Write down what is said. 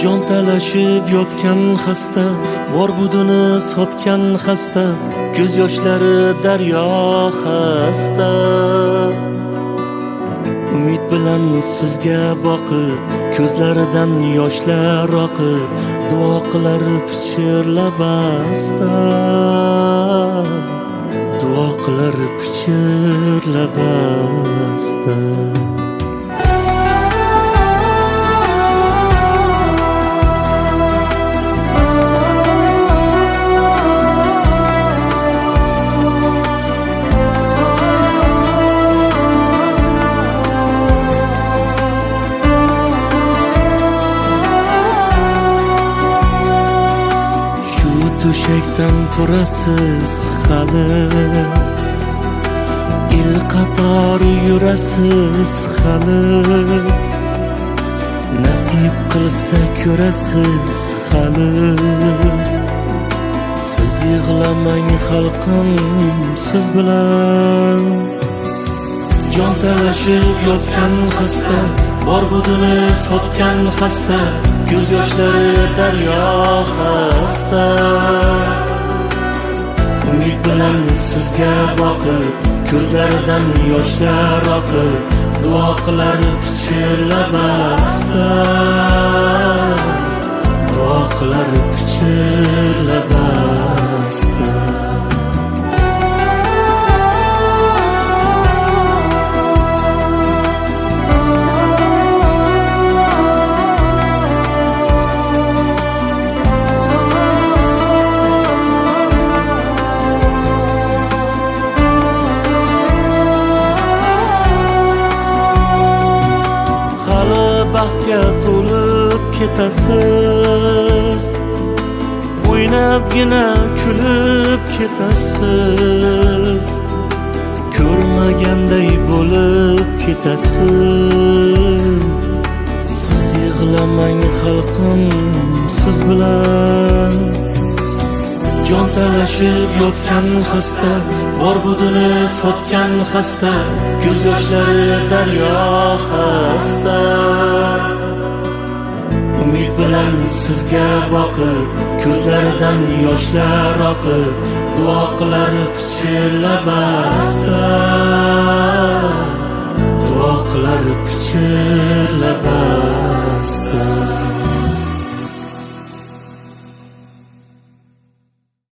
Jon talashib yotgan xasta, bor budini sotgan xasta, ko'z yoshlari daryo xasta. Umid bilan sizga boqib, ko'zlaridan yoshlar oqib, duo qilar pichirlab asta, duo qilar pichirlab asta. To'shakdan turasiz hali, il qator yurasiz hali, nasib qilsa ko'rasiz hali. Siz yig'lamang xalqim, siz bilan jon talashib yotgan xasta, bor budini sotgan xasta, ko'z yoshlari daryo xasta. Umid bilan sizga boqib, ko'zlaridan yoshlar oqib, duo qilar pichirlab asta, duo qilar pichirlab asta. Baxtga to'lib ketasiz, o'ynabgina kulib ketasiz, ko'rmaganday bo'lib ketasiz. Siz yig'lamang xalqim, siz bilan jon talashib yotgan xasta, bor budini sotgan xasta, ko'z yoshlari daryo xasta. Umid bilan sizga boqib, ko'zlaridan yoshlar oqib, duo qilar pichirlab asta, duo qilar pichirlab asta.